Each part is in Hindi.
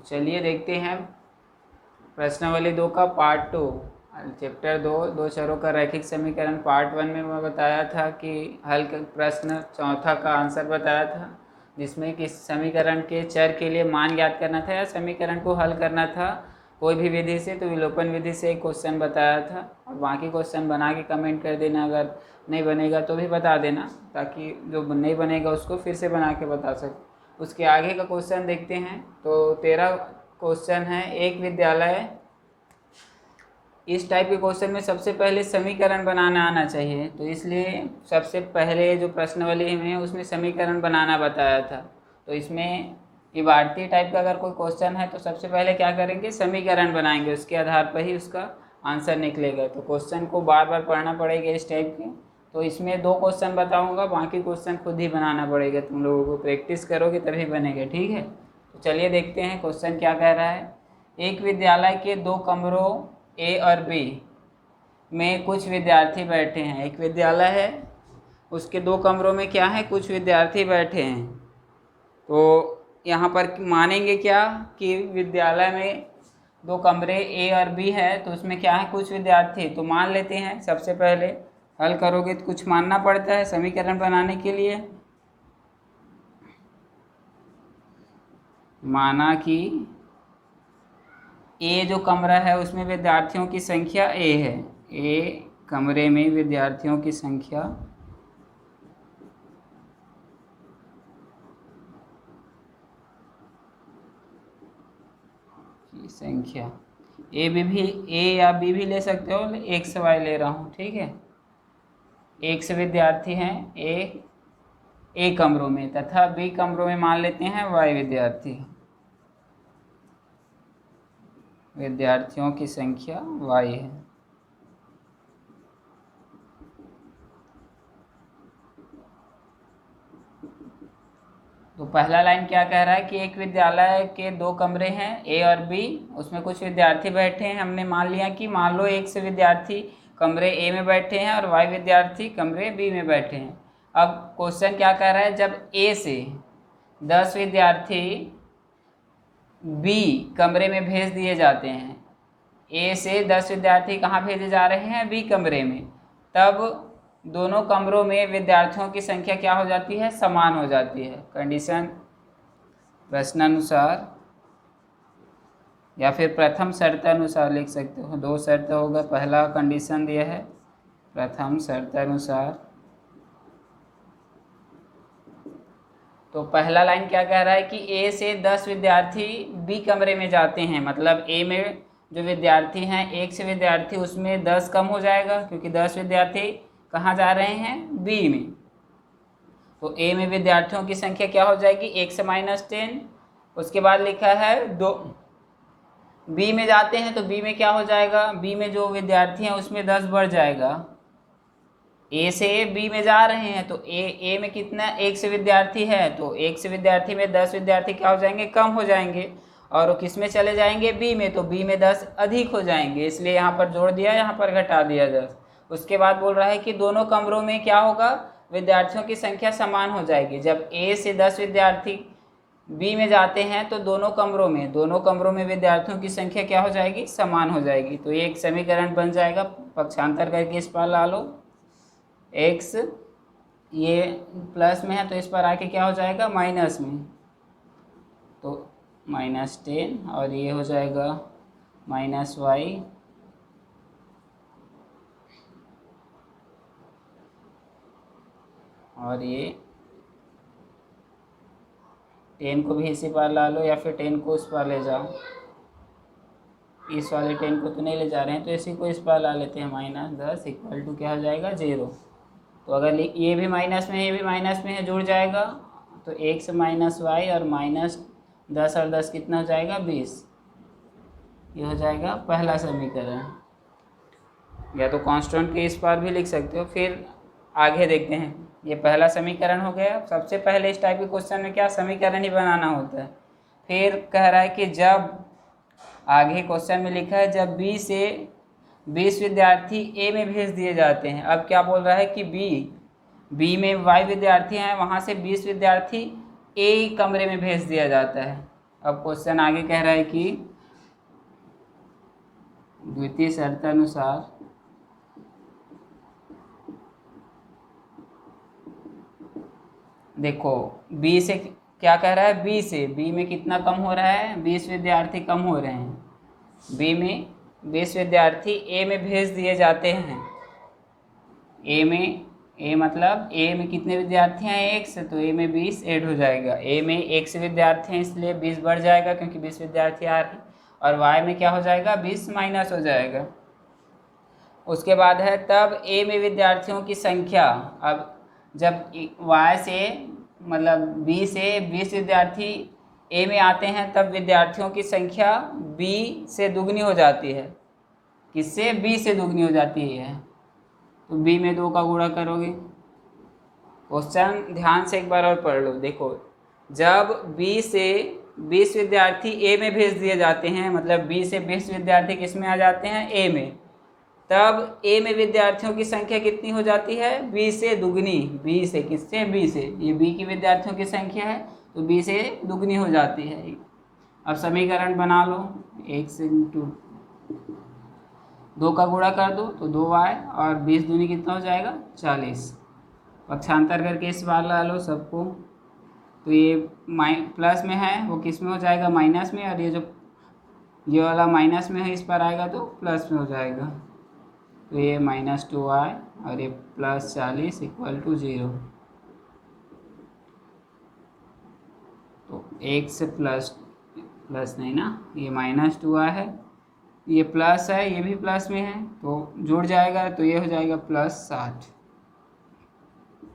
चलिए देखते हैं प्रश्नावली 2 का पार्ट 2 चैप्टर 2 चरों का रैखिक समीकरण पार्ट 1 में मैं बताया था कि हल प्रश्न चौथा का आंसर बताया था, जिसमें कि समीकरण के चर के लिए मान ज्ञात करना था या समीकरण को हल करना था कोई भी विधि से। तो विलोपन विधि से एक क्वेश्चन बताया था और बाकी क्वेश्चन बना के कमेंट कर देना, अगर नहीं बनेगा तो भी बता देना ताकि जो नहीं बनेगा उसको फिर से बना के बता सके। उसके आगे का क्वेश्चन देखते हैं। तो 13 क्वेश्चन है, एक विद्यालय। इस टाइप के क्वेश्चन में सबसे पहले समीकरण बनाना आना चाहिए, तो इसलिए सबसे पहले जो प्रश्नावली में उसमें समीकरण बनाना बताया था। तो इसमें इबारती टाइप का अगर कोई क्वेश्चन है तो सबसे पहले क्या करेंगे, समीकरण बनाएंगे, उसके आधार पर ही उसका आंसर निकलेगा। तो क्वेश्चन को बार बार पढ़ना पड़ेगा इस टाइप के। तो इसमें 2 क्वेश्चन बताऊंगा, बाकी क्वेश्चन खुद ही बनाना पड़ेगा, तुम लोगों को प्रैक्टिस करोगे तभी बनेगा, ठीक है। तो चलिए देखते हैं क्वेश्चन क्या कह रहा है। एक विद्यालय के 2 कमरों ए और बी में कुछ विद्यार्थी बैठे हैं। एक विद्यालय है, उसके 2 कमरों में क्या है, कुछ विद्यार्थी बैठे हैं। तो यहाँ पर मानेंगे क्या कि विद्यालय में 2 कमरे ए और बी है, तो उसमें क्या है, कुछ विद्यार्थी। तो मान लेते हैं, सबसे पहले हल करोगे तो कुछ मानना पड़ता है समीकरण बनाने के लिए। माना कि ए जो कमरा है उसमें विद्यार्थियों की संख्या ए है, ए कमरे में विद्यार्थियों की संख्या ए भी ए या बी भी ले सकते हो, एक्स वाई ले रहा हूँ, ठीक है। एक्स विद्यार्थी हैं ए कमरों में तथा बी कमरों में मान लेते हैं वाई विद्यार्थी। विद्यार्थियों की संख्या वाई है। तो पहला लाइन क्या कह रहा है कि एक विद्यालय के 2 कमरे हैं ए और बी, उसमें कुछ विद्यार्थी बैठे हैं। हमने मान लिया कि मान लो एक से विद्यार्थी कमरे ए में बैठे हैं और वाई विद्यार्थी कमरे बी में बैठे हैं। अब क्वेश्चन क्या कह रहा है, जब ए से 10 विद्यार्थी बी कमरे में भेज दिए जाते हैं, ए से 10 विद्यार्थी कहाँ भेजे जा रहे हैं, बी कमरे में, तब दोनों कमरों में विद्यार्थियों की संख्या क्या हो जाती है, समान हो जाती है। कंडीशन प्रश्नानुसार या फिर प्रथम शर्तानुसार लिख सकते हो, 2 शर्त होगा। पहला कंडीशन दिया है प्रथम शर्तानुसार। तो पहला लाइन क्या कह रहा है कि ए से 10 विद्यार्थी बी कमरे में जाते हैं, मतलब ए में जो विद्यार्थी हैं, एक से विद्यार्थी उसमें 10 कम हो जाएगा क्योंकि 10 विद्यार्थी कहाँ जा रहे हैं, बी में। तो ए में विद्यार्थियों की संख्या क्या हो जाएगी, 1 से -10। उसके बाद लिखा है 2 बी में जाते हैं, तो बी में क्या हो जाएगा, बी में जो विद्यार्थी हैं उसमें 10 बढ़ जाएगा। ए से बी में जा रहे हैं तो ए में कितना, 1 से विद्यार्थी है, तो 1 से विद्यार्थी में 10 विद्यार्थी क्या हो जाएंगे, कम हो जाएंगे। और वो किस में चले जाएंगे, बी में, तो बी में 10 अधिक हो जाएंगे, इसलिए यहाँ पर जोड़ दिया, यहाँ पर घटा दिया 10। उसके बाद बोल रहा है कि दोनों कमरों में क्या होगा, विद्यार्थियों की संख्या समान हो जाएगी। जब ए से 10 विद्यार्थी बी में जाते हैं तो दोनों कमरों में विद्यार्थियों की संख्या क्या हो जाएगी, समान हो जाएगी। तो ये एक समीकरण बन जाएगा। पक्षांतर करके इस पर ला लो, एक्स ये प्लस में है तो इस पर आके क्या हो जाएगा, माइनस में, तो -10 और ये हो जाएगा -y और ये 10 को भी इसी पार ला लो या फिर 10 को उस पार ले जाओ। इस वाले 10 को तो नहीं ले जा रहे हैं तो इसी को इस पार ला लेते हैं, -10 इक्वल टू क्या हो जाएगा, 0। तो अगर ये भी माइनस में है, ये भी माइनस में है, जुड़ जाएगा, तो 1 से -y और -10 और 10 कितना हो जाएगा, 20। ये हो जाएगा पहला समीकरण। या तो कांस्टेंट के इस पार भी लिख सकते हो। फिर आगे देखते हैं, ये पहला समीकरण हो गया। सबसे पहले इस टाइप के क्वेश्चन में क्या, समीकरण ही बनाना होता है। फिर कह रहा है कि जब, आगे क्वेश्चन में लिखा है जब बी से 20 विद्यार्थी ए में भेज दिए जाते हैं। अब क्या बोल रहा है कि बी में वाई विद्यार्थी हैं, वहाँ से 20 विद्यार्थी ए कमरे में भेज दिया जाता है। अब क्वेश्चन आगे कह रहा है कि द्वितीय शर्तानुसार देखो बी से क्या कह रहा है, बी से, बी में कितना कम हो रहा है, 20 विद्यार्थी कम हो रहे हैं। बी में 20 विद्यार्थी ए में भेज दिए जाते हैं। ए में, ए मतलब ए में कितने विद्यार्थी हैं, 1 से, तो ए में 20 ऐड हो जाएगा। ए में 1 से विद्यार्थी हैं इसलिए 20 बढ़ जाएगा क्योंकि 20 विद्यार्थी आ रहे हैं। और वाई में क्या हो जाएगा, 20 माइनस हो जाएगा। उसके बाद है तब ए में विद्यार्थियों की संख्या, अब जब वाई से मतलब बी से 20 विद्यार्थी ए में आते हैं तब विद्यार्थियों की संख्या बी से दुगनी हो जाती है। किससे, बी से दुगनी हो जाती है। तो बी में 2 का गुणा करोगे। क्वेश्चन ध्यान से एक बार और पढ़ लो। देखो जब बी से 20 विद्यार्थी ए में भेज दिए जाते हैं, मतलब बी से 20 विद्यार्थी किस में आ जाते हैं, ए में, तब ए में विद्यार्थियों की संख्या कितनी हो जाती है, बी से दुगनी। बी से किससे, बी से, ये बी की विद्यार्थियों की संख्या है तो बी से दुगनी हो जाती है। अब समीकरण बना लो, 1 से 2 का गुणा कर दो तो 2y, और 20 दूनी कितना हो जाएगा, 40। पक्षांतर करके इस बार ला लो सबको, तो ये प्लस में है वो किस में हो जाएगा, माइनस में, और ये वाला माइनस में है इस पर आएगा तो प्लस में हो जाएगा। तो ये -2y और ये +40 = 0। तो 1 से प्लस नहीं ना, ये -2y है, ये प्लस है, ये भी प्लस में है तो जुड़ जाएगा, तो ये हो जाएगा +60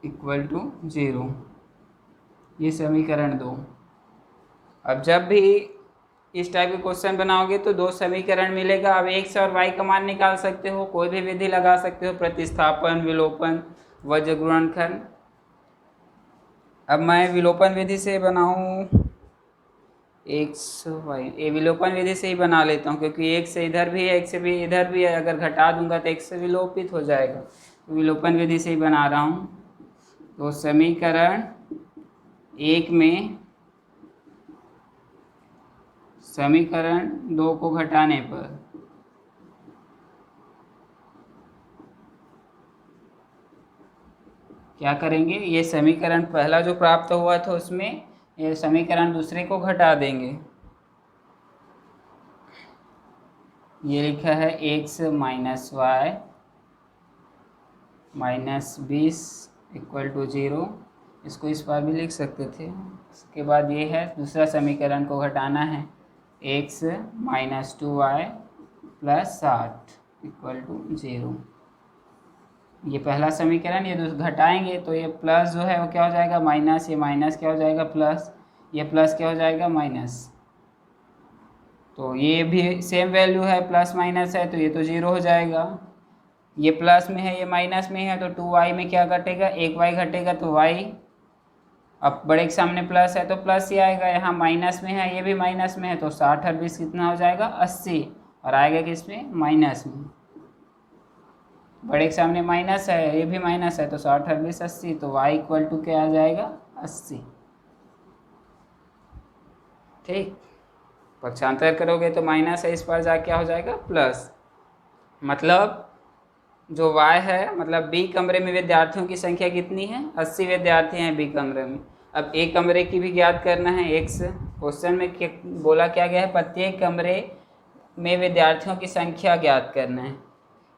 = 0। ये समीकरण 2। अब जब भी इस टाइप के क्वेश्चन बनाओगे तो 2 समीकरण मिलेगा। अब x और y का मान निकाल सकते हो, कोई भी विधि लगा सकते हो, प्रतिस्थापन, विलोपन, वज्र गुणनखंड। अब मैं विलोपन विधि से बनाऊं x y, ये विलोपन विधि से ही बना लेता हूँ क्योंकि x से इधर भी है, x से भी इधर भी है, अगर घटा दूंगा तो x से विलोपित हो जाएगा। तो विलोपन विधि से ही बना रहा हूँ। तो समीकरण 1 में समीकरण 2 को घटाने पर क्या करेंगे, ये समीकरण पहला जो प्राप्त हुआ था उसमें ये समीकरण दूसरे को घटा देंगे। ये लिखा है x - y -20 = 0, इसको इस बार भी लिख सकते थे। इसके बाद ये है दूसरा समीकरण को घटाना है, x - 2y + 60 = 0। ये पहला समीकरण, ये घटाएंगे तो ये प्लस जो है वो क्या हो जाएगा, माइनस, ये माइनस क्या हो जाएगा, प्लस, ये प्लस क्या हो जाएगा, माइनस। तो ये भी सेम वैल्यू है, प्लस माइनस है तो ये तो 0 हो जाएगा। ये प्लस में है, ये माइनस में है, तो 2y में क्या घटेगा, 1y घटेगा, तो y, अब बड़े के सामने प्लस है तो प्लस ही आएगा। यहाँ माइनस में है, ये भी माइनस में है, तो 60 और 20 कितना हो जाएगा, 80, और आएगा किस में, माइनस में। बड़े के सामने माइनस है, ये भी माइनस है, तो 60 और 20 80, तो y = क्या आ जाएगा, 80। ठीक, पक्षांतर करोगे तो माइनस है, इस पर जा क्या हो जाएगा, प्लस। मतलब जो y है, मतलब b कमरे में विद्यार्थियों की संख्या कितनी है, 80 विद्यार्थी हैं b कमरे में। अब a कमरे की भी ज्ञात करना है, x क्वेश्चन में बोला क्या गया है, प्रत्येक कमरे में विद्यार्थियों की संख्या ज्ञात करना है।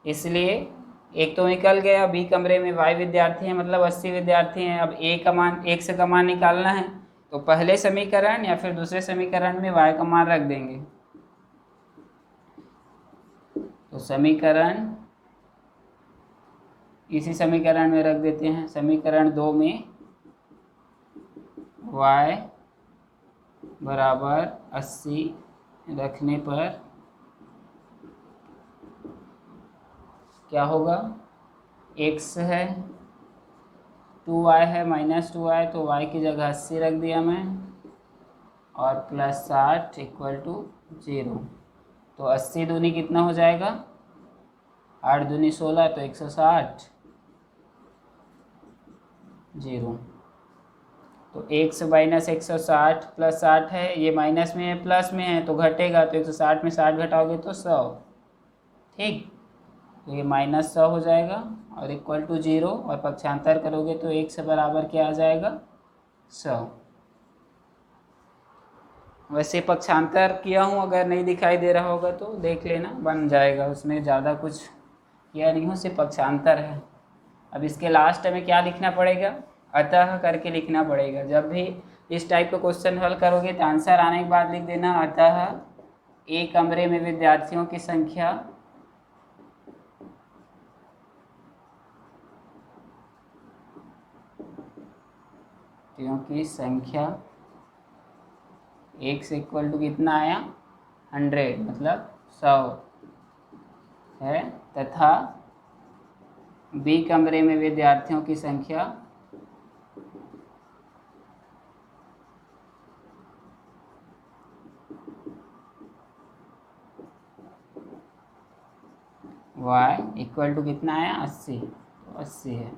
इसलिए एक तो निकल गया, बी कमरे में y विद्यार्थी हैं, मतलब 80 विद्यार्थी हैं। अब a का मान, x का मान निकालना है, तो पहले समीकरण या फिर दूसरे समीकरण में y का मान रख देंगे। तो समीकरण, इसी समीकरण में रख देते हैं, समीकरण 2 में y = 80 रखने पर क्या होगा, x है, 2y है, -2y, तो y की जगह 80 रख दिया मैं, और +60 = 0। तो 80 दूनी कितना हो जाएगा, 8 दूनी 16, तो 160, 0। तो 100 - 160 है, ये माइनस में है प्लस में है तो घटेगा, तो 160 में 60 घटाओगे तो 100। ठीक, तो ये -100 हो जाएगा और इक्वल टू 0, और पक्षांतर करोगे तो 1 से बराबर क्या आ जाएगा, 100। वैसे पक्षांतर किया हूँ, अगर नहीं दिखाई दे रहा होगा तो देख लेना, बन जाएगा, उसमें ज़्यादा कुछ किया नहीं हूँ, सिर्फ पक्षांतर है। अब इसके लास्ट में क्या लिखना पड़ेगा, अतः करके लिखना पड़ेगा। जब भी इस टाइप का क्वेश्चन हल करोगे तो आंसर आने के बाद लिख देना, अतः एक कमरे में विद्यार्थियों की संख्या की संख्या 1 से इक्वल टू कितना आया, 100 मतलब 100 है, तथा बी कमरे में विद्यार्थियों की संख्या y इक्वल टू कितना आया, 80, तो 80 है।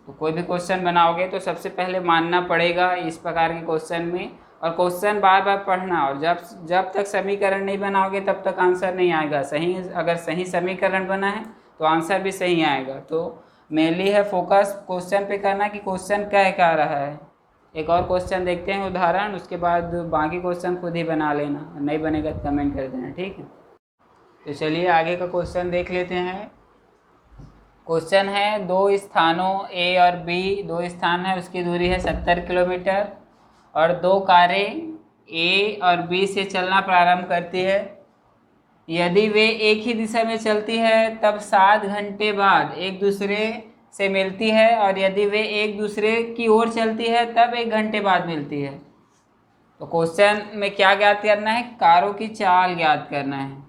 तो कोई भी क्वेश्चन बनाओगे तो सबसे पहले मानना पड़ेगा इस प्रकार के क्वेश्चन में, और क्वेश्चन बार बार पढ़ना, और जब तक समीकरण नहीं बनाओगे तब तक आंसर नहीं आएगा। सही, अगर सही समीकरण बना है तो आंसर भी सही आएगा। तो मेनली है फोकस क्वेश्चन पे करना कि क्वेश्चन क्या रहा है। एक और क्वेश्चन देखते हैं उदाहरण, उसके बाद बाकी क्वेश्चन खुद ही बना लेना, नहीं बनेगा तो कमेंट कर देना, ठीक है। तो चलिए आगे का क्वेश्चन देख लेते हैं। क्वेश्चन है, दो स्थानों ए और बी, दो स्थान है, उसकी दूरी है 70 किलोमीटर, और दो कारें ए और बी से चलना प्रारंभ करती है। यदि वे एक ही दिशा में चलती है तब 7 घंटे बाद एक दूसरे से मिलती है, और यदि वे एक दूसरे की ओर चलती है तब 1 घंटे बाद मिलती है। तो क्वेश्चन में क्या ज्ञात करना है, कारों की चाल ज्ञात करना है।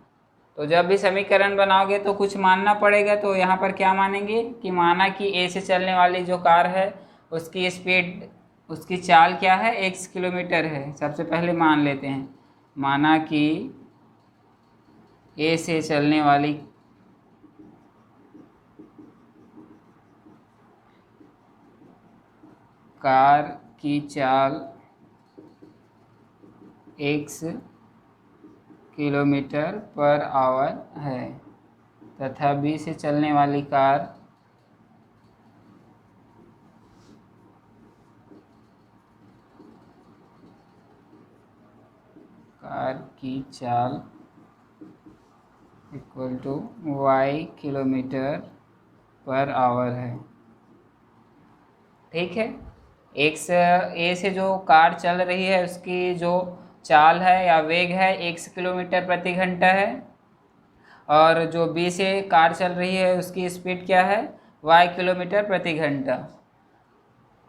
तो जब भी समीकरण बनाओगे तो कुछ मानना पड़ेगा। तो यहाँ पर क्या मानेंगे कि माना कि ए से चलने वाली जो कार है उसकी स्पीड, उसकी चाल क्या है, x किलोमीटर है। सबसे पहले मान लेते हैं, माना कि ए से चलने वाली कार की चाल x किलोमीटर पर आवर है, तथा बी से चलने वाली कार की चाल equal to y kilometre per hour है। ठीक है, ए से जो कार चल रही है उसकी जो चाल है या वेग है 1 किलोमीटर प्रति घंटा है, और जो बी से कार चल रही है उसकी स्पीड क्या है, y किलोमीटर प्रति घंटा।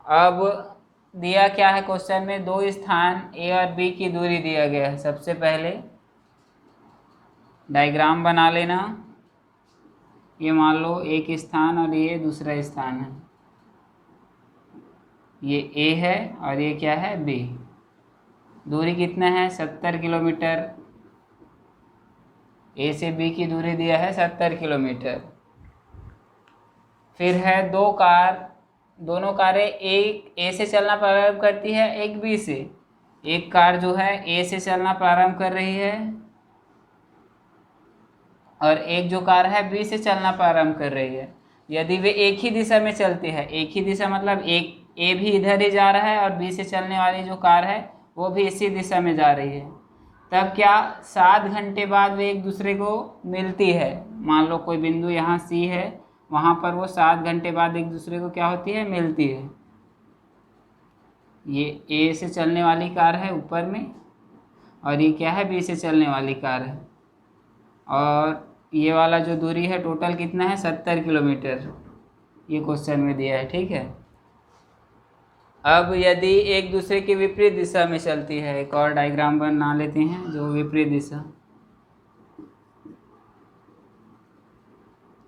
अब दिया क्या है क्वेश्चन में, दो स्थान ए और बी की दूरी दिया गया है। सबसे पहले डायग्राम बना लेना, ये मान लो एक स्थान और ये दूसरा स्थान है, ये ए है और ये क्या है, बी। दूरी कितना है, 70 किलोमीटर। ए से बी की दूरी दिया है 70 किलोमीटर। फिर है दो कार, दोनों कारें एक ए से चलना प्रारंभ करती है, एक बी से। एक कार जो है ए से चलना प्रारंभ कर रही है और एक जो कार है बी से चलना प्रारंभ कर रही है। यदि वे एक ही दिशा में चलती है, एक ही दिशा मतलब एक ए भी इधर ही जा रहा है और बी से चलने वाली जो कार है वो भी इसी दिशा में जा रही है, तब क्या 7 घंटे बाद वे एक दूसरे को मिलती है। मान लो कोई बिंदु यहाँ सी है, वहाँ पर वो 7 घंटे बाद एक दूसरे को क्या होती है, मिलती है। ये ए से चलने वाली कार है ऊपर में, और ये क्या है, बी से चलने वाली कार है, और ये वाला जो दूरी है टोटल कितना है, 70 किलोमीटर। ये क्वेश्चन में दिया है, ठीक है। अब यदि एक दूसरे की विपरीत दिशा में चलती है, एक और डायग्राम बना लेते हैं जो विपरीत दिशा,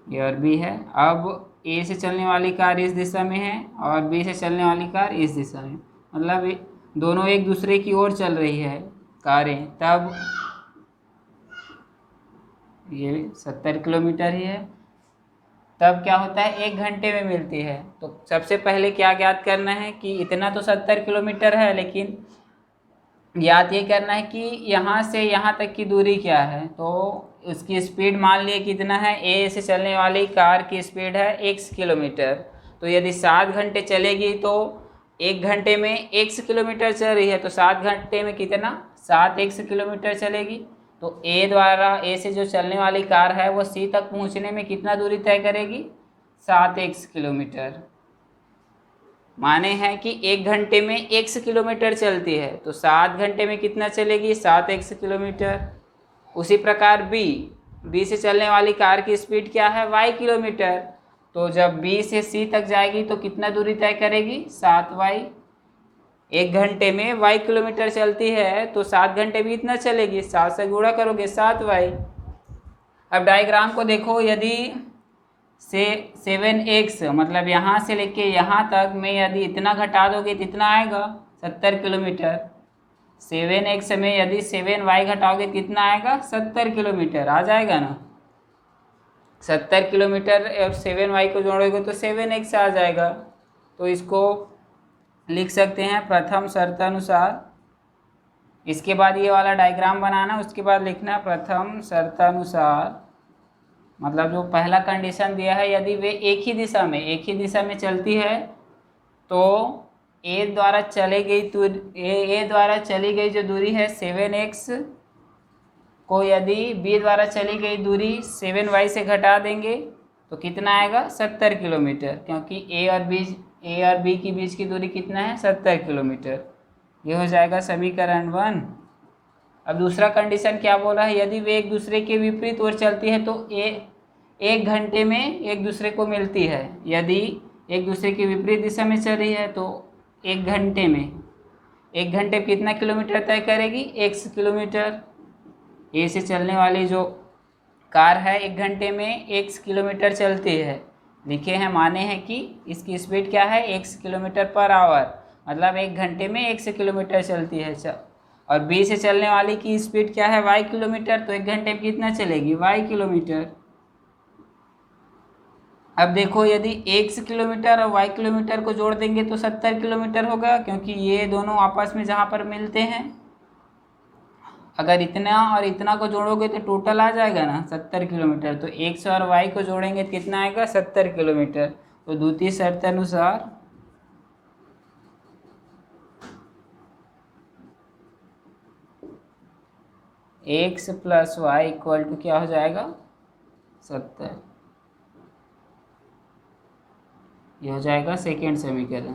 ये और बी है। अब ए से चलने वाली कार इस दिशा में है और बी से चलने वाली कार इस दिशा में, मतलब दोनों एक दूसरे की ओर चल रही है कारें, तब ये 70 किलोमीटर ही है। तब क्या होता है 1 घंटे में मिलती है। तो सबसे पहले क्या ज्ञात करना है कि इतना तो 70 किलोमीटर है, लेकिन ज्ञात ये करना है कि यहाँ से यहाँ तक की दूरी क्या है। तो उसकी स्पीड मान लिए कितना है, ए से चलने वाली कार की स्पीड है x किलोमीटर। तो यदि 7 घंटे चलेगी तो 1 घंटे में x किलोमीटर चल रही है, तो 7 घंटे में कितना 7x किलोमीटर चलेगी। तो ए से जो चलने वाली कार है वो सी तक पहुँचने में कितना दूरी तय करेगी, 7x किलोमीटर। माने हैं कि 1 घंटे में x किलोमीटर चलती है, तो 7 घंटे में कितना चलेगी, 7x किलोमीटर। उसी प्रकार बी से चलने वाली कार की स्पीड क्या है, y किलोमीटर। तो जब बी से सी तक जाएगी तो कितना दूरी तय करेगी, 7y। 1 घंटे में y किलोमीटर चलती है तो 7 घंटे भी इतना चलेगी, 7 से गुणा करोगे 7y। अब डायग्राम को देखो, यदि से 7x मतलब यहाँ से लेके यहाँ तक में यदि इतना घटा दोगे तो इतना आएगा 70 किलोमीटर। 7x में यदि 7y घटाओगे कितना आएगा, 70 किलोमीटर आ जाएगा ना। 70 किलोमीटर और 7y को जोड़ोगे तो 7x आ जाएगा। तो इसको लिख सकते हैं प्रथम शर्तानुसार। इसके बाद ये वाला डायग्राम बनाना, उसके बाद लिखना प्रथम शर्तानुसार, मतलब जो पहला कंडीशन दिया है यदि वे एक ही दिशा में चलती है तो ए द्वारा चली गई जो दूरी है 7x को यदि बी द्वारा चली गई दूरी 7y से घटा देंगे तो कितना आएगा, 70 किलोमीटर, क्योंकि ए और बी की बीच की दूरी कितना है, 70 किलोमीटर। ये हो जाएगा समीकरण 1। अब दूसरा कंडीशन क्या बोला है, यदि वे एक दूसरे के विपरीत ओर चलती है तो 1 घंटे में एक दूसरे को मिलती है। यदि एक दूसरे की विपरीत दिशा में चल रही है तो 1 घंटे में कितना किलोमीटर तय करेगी, x किलोमीटर। ए से चलने वाली जो कार है 1 घंटे में x किलोमीटर चलती है, लिखे हैं माने हैं कि इसकी स्पीड क्या है, x किलोमीटर पर आवर, मतलब 1 घंटे में x किलोमीटर चलती है। और बी से चलने वाली की स्पीड क्या है, y किलोमीटर, तो 1 घंटे में कितना चलेगी, y किलोमीटर। अब देखो यदि x किलोमीटर और y किलोमीटर को जोड़ देंगे तो 70 किलोमीटर होगा, क्योंकि ये दोनों आपस में जहाँ पर मिलते हैं, अगर इतना और इतना को जोड़ोगे तो टोटल आ जाएगा ना 70 किलोमीटर। तो x और y को जोड़ेंगे तो कितना आएगा, 70 किलोमीटर। तो द्वितीय शर्त अनुसार x plus Y equal to क्या हो जाएगा, 70। यह हो जाएगा सेकेंड समीकरण।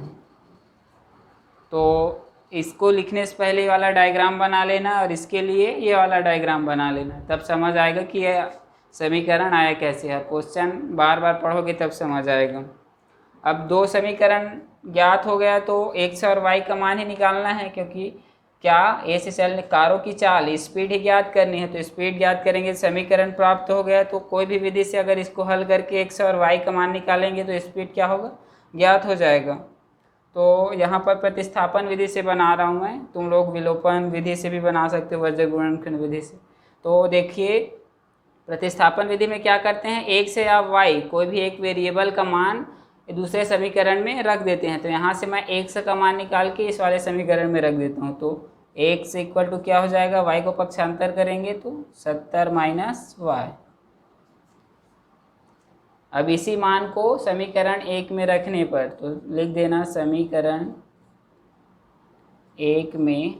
तो इसको लिखने से पहले वाला डायग्राम बना लेना और इसके लिए ये वाला डायग्राम बना लेना, तब समझ आएगा कि यह समीकरण आया कैसे है। क्वेश्चन बार बार पढ़ोगे तब समझ आएगा। अब 2 समीकरण ज्ञात हो गया तो x और y का मान ही निकालना है, क्योंकि क्या ए से चलने कारों की चाल स्पीड ही ज्ञात करनी है। तो स्पीड ज्ञात करेंगे, समीकरण प्राप्त हो गया। तो कोई भी विधि से अगर इसको हल करके x और y का मान निकालेंगे तो स्पीड क्या होगा, ज्ञात हो जाएगा। तो यहाँ पर प्रतिस्थापन विधि से बना रहा हूँ मैं, तुम लोग विलोपन विधि से भी बना सकते हो, वज्र गुणनखंड विधि से। तो देखिए प्रतिस्थापन विधि में क्या करते हैं, x से आप y कोई भी एक वेरिएबल का मान दूसरे समीकरण में रख देते हैं। तो यहाँ से मैं x का मान निकाल के इस वाले समीकरण में रख देता हूँ। तो x इक्वल टू क्या हो जाएगा, y को पक्षांतर करेंगे तो 70 माइनस y। अब इसी मान को समीकरण 1 में रखने पर तो लिख देना समीकरण 1 में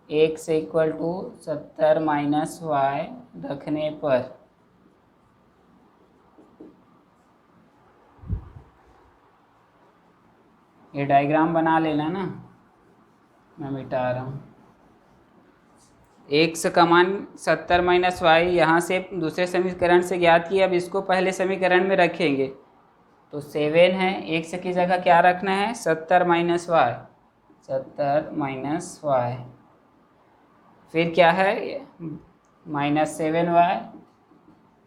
x equal to 70 minus y रखने पर ये डायग्राम बना लेना ना, मैं मिटा रहा हूँ। x का मान 70 माइनस वाई यहाँ से दूसरे समीकरण से ज्ञात किया। अब इसको पहले समीकरण में रखेंगे तो 7 है, x की जगह क्या रखना है, 70 माइनस वाई, 70 माइनस वाई। फिर क्या है, माइनस 7y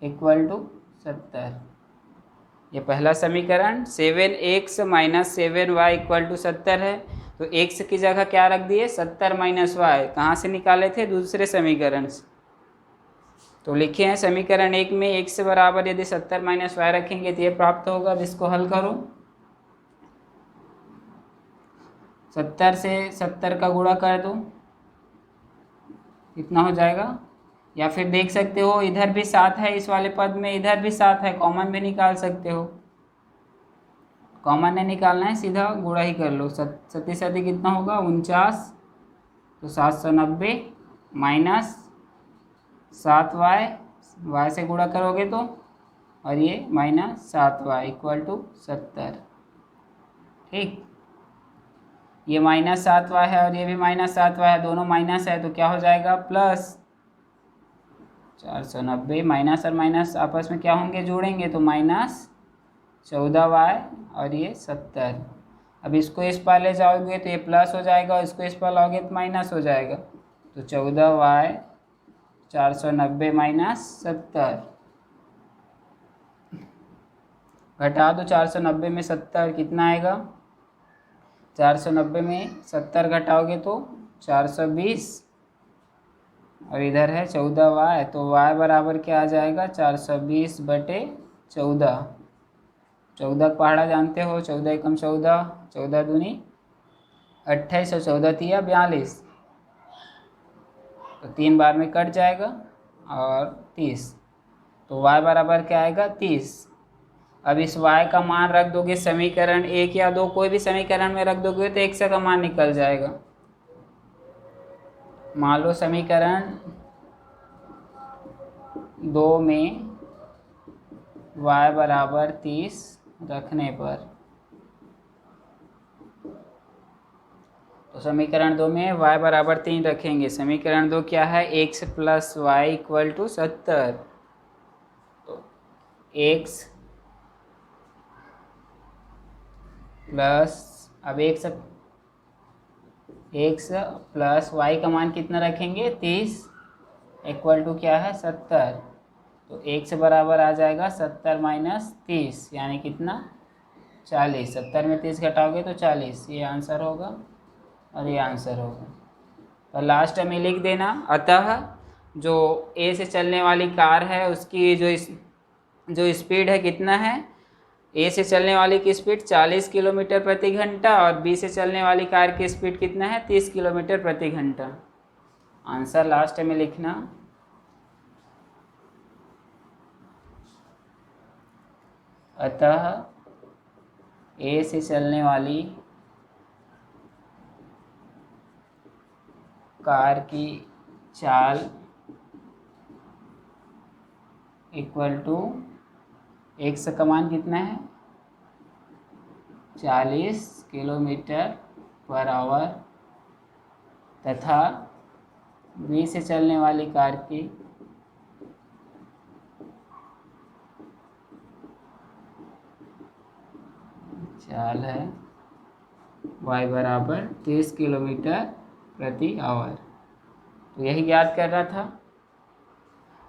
इक्वल टू 70। ये पहला समीकरण 7x minus 7y equal to 70 है। तो x की जगह क्या रख दिए, 70 माइनस वाई। कहाँ से निकाले थे, दूसरे समीकरण से। तो लिखे हैं समीकरण 1 में x से बराबर यदि 70 माइनस वाई रखेंगे तो ये प्राप्त होगा। अब इसको हल करो, 70 से 70 का गुणा कर दो, कितना हो जाएगा। या फिर देख सकते हो इधर भी 7 है इस वाले पद में, इधर भी 7 है, कॉमन भी निकाल सकते हो। कॉमन नहीं निकालना है, सीधा गुणा ही कर लो। 37 कितना होगा 49, तो 790 माइनस 7y, y से गुणा करोगे तो, और ये माइनस 7y इक्वल टू 70। ठीक, ये माइनस 7y है और ये भी माइनस 7y है, दोनों माइनस है, तो क्या हो जाएगा प्लस 490, माइनस और माइनस आपस में क्या होंगे, जोड़ेंगे तो माइनस 14y और ये 70। अब इसको इस पार ले जाओगे तो ये प्लस हो जाएगा और इसको इस पार लाओगे तो माइनस हो जाएगा। तो 14y 490 माइनस 70, घटा दो 490 में 70, कितना आएगा। 490 में 70 घटाओगे तो 420, और इधर है 14y, तो y बराबर क्या आ जाएगा 420/14। 14 पहाड़ा जानते हो, 14 एकम 14, 14 दूनी 28 और 14 तिया 42, तो 3 बार में कट जाएगा और 30, तो y बराबर क्या आएगा 30। अब इस y का मान रख दोगे समीकरण 1 या 2, कोई भी समीकरण में रख दोगे तो x का मान निकल जाएगा। मान लो समीकरण 2 में y बराबर 30 रखने पर, तो समीकरण 2 में y बराबर 3 रखेंगे। समीकरण 2 क्या है, x plus Y equal to 70। तो x प्लस, अब x प्लस वाई का मान कितना रखेंगे 30 इक्वल टू क्या है 70। तो x बराबर आ जाएगा 70 माइनस 30, यानी कितना 40। 70 में 30 घटाओगे तो 40, ये आंसर होगा और ये आंसर होगा। और लास्ट में लिख देना, अतः जो A से चलने वाली कार है उसकी जो स्पीड है कितना है, A से चलने वाली की स्पीड 40 किलोमीटर प्रति घंटा और B से चलने वाली कार की स्पीड कितना है 30 किलोमीटर प्रति घंटा। आंसर लास्ट में लिखना। अतः A से चलने वाली कार की चाल इक्वल टू x का मान कितना है 40 किलोमीटर पर आवर, तथा B से चलने वाली कार की चाल है y बराबर 30 किलोमीटर प्रति आवर। तो यही याद कर रहा था।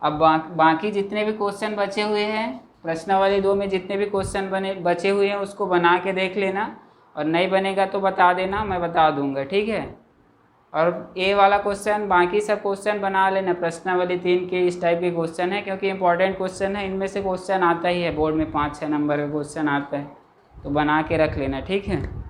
अब बाकी जितने भी क्वेश्चन बचे हुए हैं, प्रश्नावली 2 में जितने भी क्वेश्चन बचे हुए हैं उसको बना के देख लेना, और नहीं बनेगा तो बता देना, मैं बता दूंगा, ठीक है। और ए वाला क्वेश्चन, बाकी सब क्वेश्चन बना लेना। प्रश्नावली 3 के इस टाइप के क्वेश्चन है, क्योंकि इंपॉर्टेंट क्वेश्चन है, इनमें से क्वेश्चन आता ही है, बोर्ड में 5-6 नंबर का क्वेश्चन आता है, तो बना के रख लेना, ठीक है।